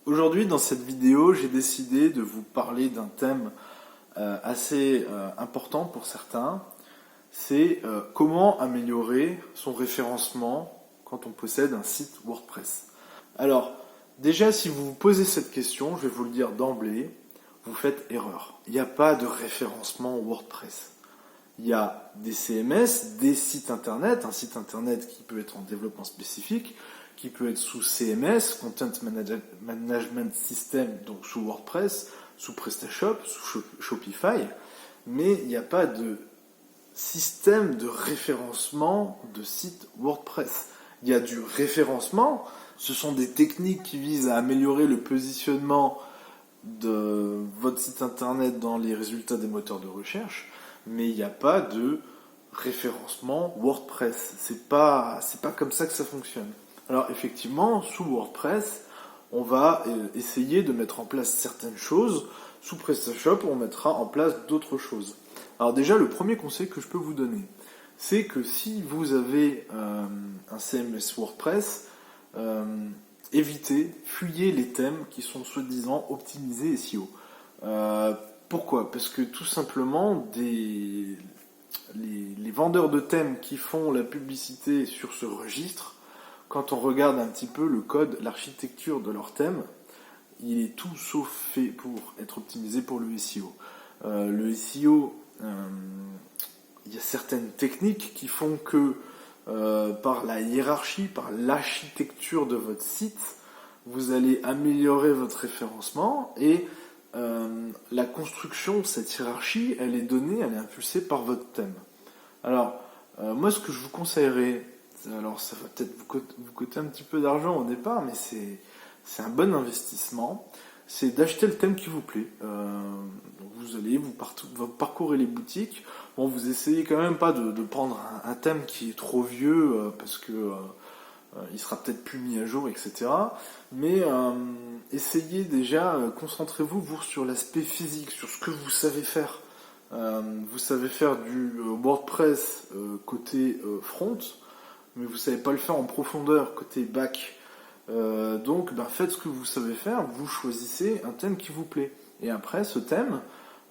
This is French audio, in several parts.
Aujourd'hui, dans cette vidéo, j'ai décidé de vous parler d'un thème assez important pour certains. C'est comment améliorer son référencement quand on possède un site WordPress. Alors, déjà, si vous vous posez cette question, je vais vous le dire d'emblée, vous faites erreur. Il n'y a pas de référencement WordPress. Il y a des CMS, des sites internet, un site internet qui peut être en développement spécifique, qui peut être sous CMS, Content Management System, donc sous WordPress, sous PrestaShop, sous Shopify, mais il n'y a pas de système de référencement de site WordPress. Il y a du référencement, ce sont des techniques qui visent à améliorer le positionnement de votre site internet dans les résultats des moteurs de recherche, mais il n'y a pas de référencement WordPress. C'est pas comme ça que ça fonctionne. Alors effectivement, sous WordPress, on va essayer de mettre en place certaines choses. Sous PrestaShop, on mettra en place d'autres choses. Alors déjà, le premier conseil que je peux vous donner, c'est que si vous avez un CMS WordPress, fuyez les thèmes qui sont soi-disant optimisés SEO. Pourquoi ? Parce que tout simplement, les vendeurs de thèmes qui font la publicité sur ce registre, quand on regarde un petit peu le code, l'architecture de leur thème, il est tout sauf fait pour être optimisé pour le SEO. Le SEO, il y a certaines techniques qui font que par la hiérarchie, par l'architecture de votre site, vous allez améliorer votre référencement et la construction de cette hiérarchie, elle est donnée, elle est impulsée par votre thème. Alors, moi ce que je vous conseillerais, alors ça va peut-être vous coûter un petit peu d'argent au départ, mais c'est un bon investissement, c'est d'acheter le thème qui vous plaît. Donc vous allez, vous parcourez les boutiques, bon, vous essayez quand même pas de prendre un thème qui est trop vieux, parce que il sera peut-être plus mis à jour, etc. Mais essayez déjà, concentrez-vous sur l'aspect physique, sur ce que vous savez faire. Vous savez faire du WordPress côté front, mais vous savez pas le faire en profondeur côté back. Donc faites ce que vous savez faire, vous choisissez un thème qui vous plaît. Et après ce thème,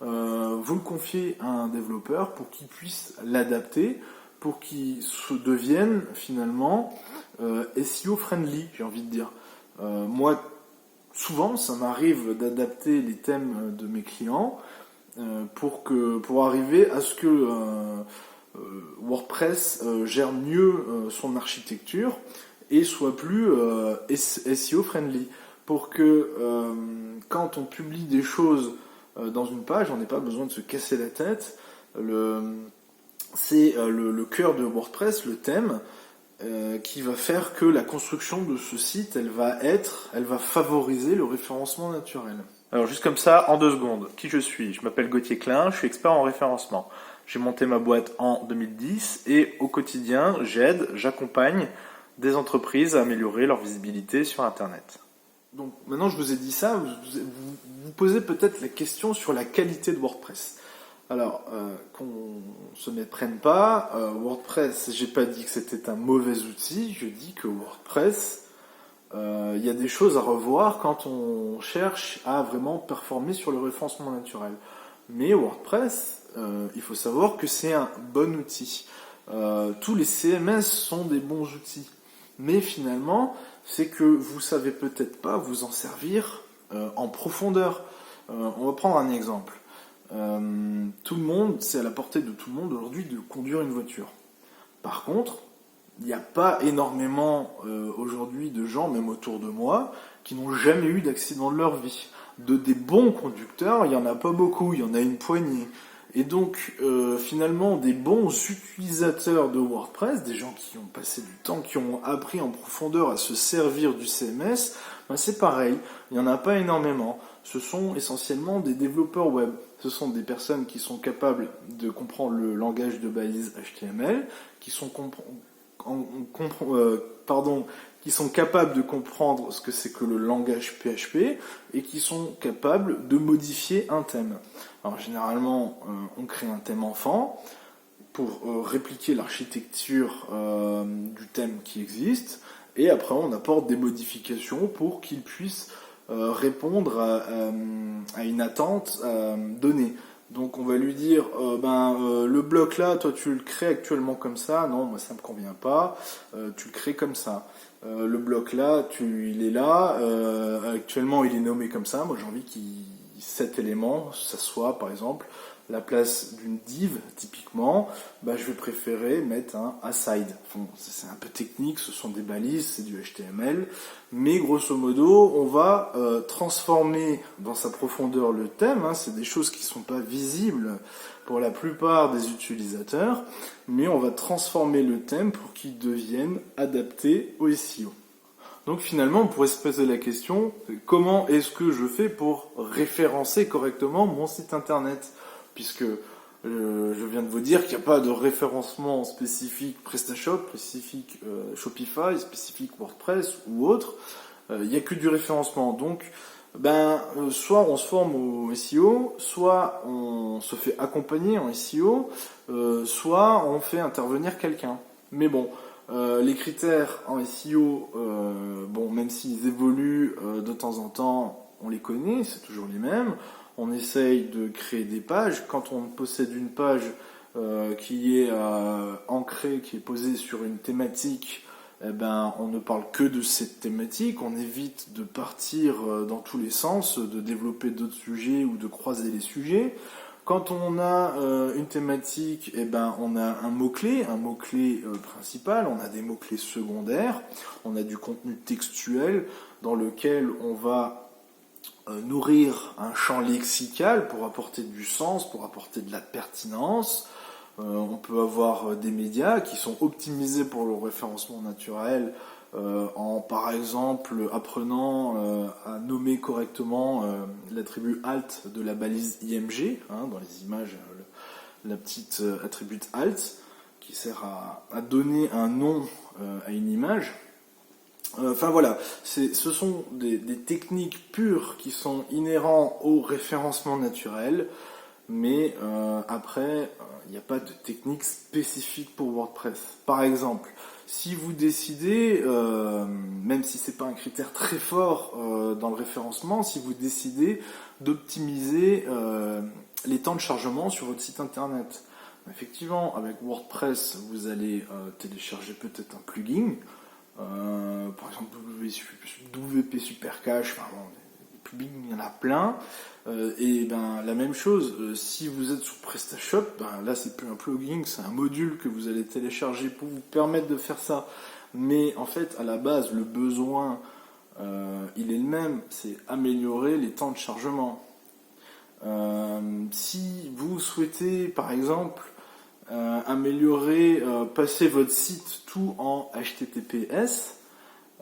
vous le confiez à un développeur pour qu'il puisse l'adapter, pour qu'il se devienne finalement SEO friendly, j'ai envie de dire. Moi, souvent, ça m'arrive d'adapter les thèmes de mes clients pour arriver à ce que WordPress gère mieux son architecture et soit plus SEO friendly. Pour que quand on publie des choses dans une page, on n'ait pas besoin de se casser la tête. C'est le cœur de WordPress, le thème, qui va faire que la construction de ce site, elle va favoriser le référencement naturel. Alors juste comme ça, en 2 secondes, qui je suis ? Je m'appelle Gauthier Klein, je suis expert en référencement. J'ai monté ma boîte en 2010 et au quotidien, j'accompagne des entreprises à améliorer leur visibilité sur Internet. Donc maintenant je vous ai dit ça, vous posez peut-être la question sur la qualité de WordPress. Alors, qu'on se méprenne pas, WordPress, j'ai pas dit que c'était un mauvais outil, je dis que WordPress, il y a des choses à revoir quand on cherche à vraiment performer sur le référencement naturel. Mais WordPress, il faut savoir que c'est un bon outil. Tous les CMS sont des bons outils. Mais finalement, c'est que vous savez peut-être pas vous en servir en profondeur. On va prendre un exemple. Tout le monde, c'est à la portée de tout le monde aujourd'hui de conduire une voiture. Par contre, il n'y a pas énormément aujourd'hui de gens, même autour de moi, qui n'ont jamais eu d'accident de leur vie. Des bons conducteurs, il n'y en a pas beaucoup, il y en a une poignée. Et donc, finalement, des bons utilisateurs de WordPress, des gens qui ont passé du temps, qui ont appris en profondeur à se servir du CMS, c'est pareil, il n'y en a pas énormément. Ce sont essentiellement des développeurs web. Ce sont des personnes qui sont capables de comprendre le langage de balise HTML, qui sont capables de comprendre ce que c'est que le langage PHP et qui sont capables de modifier un thème. Alors généralement, on crée un thème enfant pour répliquer l'architecture du thème qui existe et après on apporte des modifications pour qu'il puisse répondre à une attente donnée. Donc on va lui dire, le bloc là, toi tu le crées actuellement comme ça, non, moi ça me convient pas, tu le crées comme ça. Le bloc là, il est là, actuellement il est nommé comme ça, moi j'ai envie cet élément, ça soit par exemple la place d'une div, typiquement, je vais préférer mettre un aside. Bon, c'est un peu technique, ce sont des balises, c'est du HTML, mais grosso modo, on va transformer dans sa profondeur le thème, c'est des choses qui ne sont pas visibles pour la plupart des utilisateurs, mais on va transformer le thème pour qu'il devienne adapté au SEO. Donc finalement, on pourrait se poser la question, comment est-ce que je fais pour référencer correctement mon site internet ? Puisque je viens de vous dire qu'il n'y a pas de référencement spécifique PrestaShop, spécifique Shopify, spécifique WordPress ou autre. Il n'y a que du référencement. Donc, soit on se forme au SEO, soit on se fait accompagner en SEO, soit on fait intervenir quelqu'un. Mais bon, les critères en SEO, même s'ils évoluent de temps en temps, on les connaît, c'est toujours les mêmes. On essaye de créer des pages. Quand on possède une page qui est ancrée, qui est posée sur une thématique, on ne parle que de cette thématique. On évite de partir dans tous les sens, de développer d'autres sujets ou de croiser les sujets. Quand on a une thématique, on a un mot-clé principal, on a des mots-clés secondaires, on a du contenu textuel dans lequel on va nourrir un champ lexical pour apporter du sens, pour apporter de la pertinence. On peut avoir des médias qui sont optimisés pour le référencement naturel en, par exemple, apprenant à nommer correctement l'attribut alt de la balise IMG, dans les images, la petite attribut alt qui sert à donner un nom à une image. Voilà, ce sont des techniques pures qui sont inhérentes au référencement naturel, mais après, il n'y a pas de technique spécifique pour WordPress. Par exemple, si vous décidez, même si c'est pas un critère très fort dans le référencement, si vous décidez d'optimiser les temps de chargement sur votre site internet, effectivement, avec WordPress, vous allez télécharger peut-être un plugin. Par exemple WP Super Cache, des plugins, il y en a plein. La même chose, si vous êtes sur PrestaShop, là c'est plus un plugin, c'est un module que vous allez télécharger pour vous permettre de faire ça. Mais en fait, à la base, le besoin, il est le même, c'est améliorer les temps de chargement. Si vous souhaitez, par exemple, passer votre site tout en HTTPS,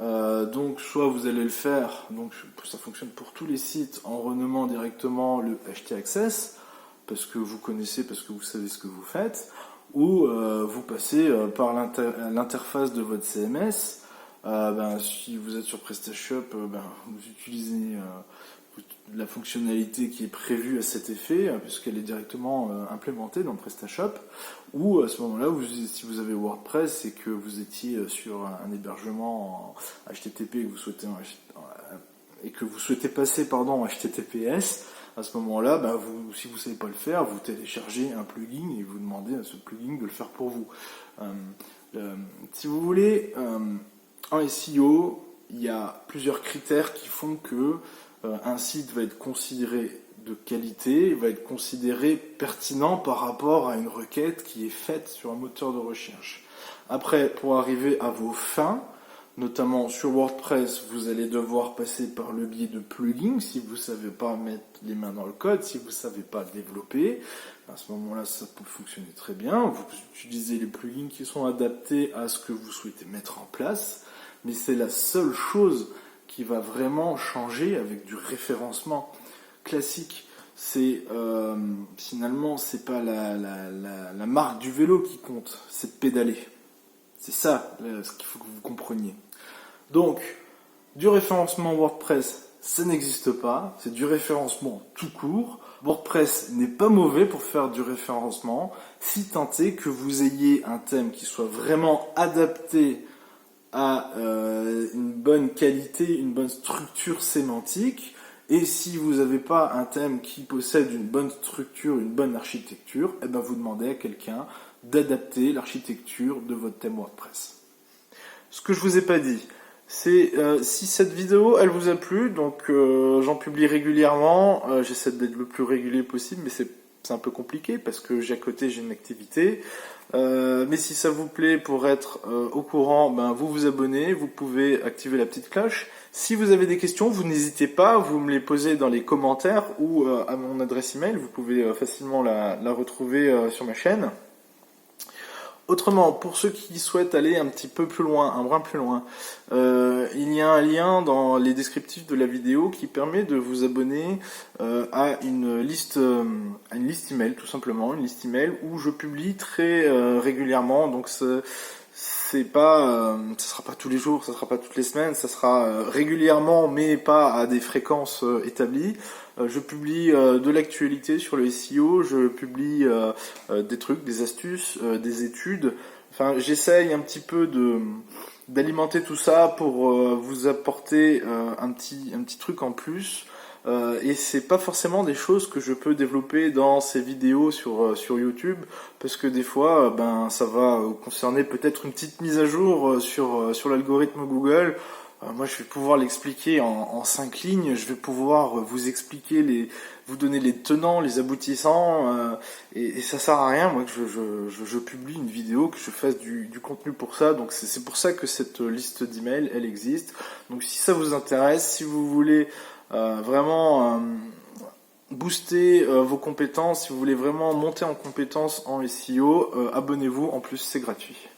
donc soit vous allez le faire, donc ça fonctionne pour tous les sites, en renommant directement le htaccess parce que vous connaissez, parce que vous savez ce que vous faites, ou vous passez par l'interface de votre CMS. Si vous êtes sur PrestaShop, vous utilisez la fonctionnalité qui est prévue à cet effet, puisqu'elle est directement implémentée dans PrestaShop, ou à ce moment-là, si vous avez WordPress et que vous étiez sur un hébergement en HTTP et que vous souhaitez passer en HTTPS, à ce moment-là, si vous ne savez pas le faire, vous téléchargez un plugin et vous demandez à ce plugin de le faire pour vous. Si vous voulez, en SEO, il y a plusieurs critères qui font que un site va être considéré de qualité, va être considéré pertinent par rapport à une requête qui est faite sur un moteur de recherche. Après, pour arriver à vos fins, notamment sur WordPress, vous allez devoir passer par le biais de plugins si vous ne savez pas mettre les mains dans le code, si vous ne savez pas développer. À ce moment-là, ça peut fonctionner très bien. Vous utilisez les plugins qui sont adaptés à ce que vous souhaitez mettre en place, mais c'est la seule chose qui va vraiment changer avec du référencement classique. Finalement, c'est pas la marque du vélo qui compte, c'est de pédaler. C'est ça ce qu'il faut que vous compreniez. Donc, du référencement WordPress, ça n'existe pas, c'est du référencement tout court. WordPress n'est pas mauvais pour faire du référencement, si tant est que vous ayez un thème qui soit vraiment adapté a une bonne qualité, une bonne structure sémantique. Et si vous n'avez pas un thème qui possède une bonne structure, une bonne architecture, eh ben vous demandez à quelqu'un d'adapter l'architecture de votre thème WordPress. Ce que je vous ai pas dit, c'est si cette vidéo elle vous a plu, donc j'en publie régulièrement, j'essaie d'être le plus régulier possible, mais c'est un peu compliqué parce que à côté j'ai une activité. Mais si ça vous plaît, pour être au courant, ben vous vous abonnez, vous pouvez activer la petite cloche. Si vous avez des questions, vous n'hésitez pas, vous me les posez dans les commentaires ou à mon adresse email, vous pouvez facilement la retrouver sur ma chaîne. Autrement, pour ceux qui souhaitent aller un petit peu plus loin, un brin plus loin, il y a un lien dans les descriptifs de la vidéo qui permet de vous abonner à une liste email, tout simplement, une liste email où je publie très régulièrement. Donc c'est pas, ça sera pas tous les jours, ça sera pas toutes les semaines, ça sera régulièrement, mais pas à des fréquences établies. Je publie de l'actualité sur le SEO, je publie des trucs, des astuces, des études. Enfin, j'essaye un petit peu d'alimenter tout ça pour vous apporter un petit truc en plus. Et c'est pas forcément des choses que je peux développer dans ces vidéos sur YouTube, parce que des fois, ben ça va concerner peut-être une petite mise à jour sur l'algorithme Google. Moi, je vais pouvoir l'expliquer en 5 lignes. Je vais pouvoir vous expliquer vous donner les tenants, les aboutissants, et ça sert à rien. Moi, que je publie une vidéo, que je fasse du contenu pour ça. Donc, c'est pour ça que cette liste d'emails, elle existe. Donc, si ça vous intéresse, si vous voulez vraiment booster vos compétences, si vous voulez vraiment monter en compétences en SEO, abonnez-vous. En plus, c'est gratuit.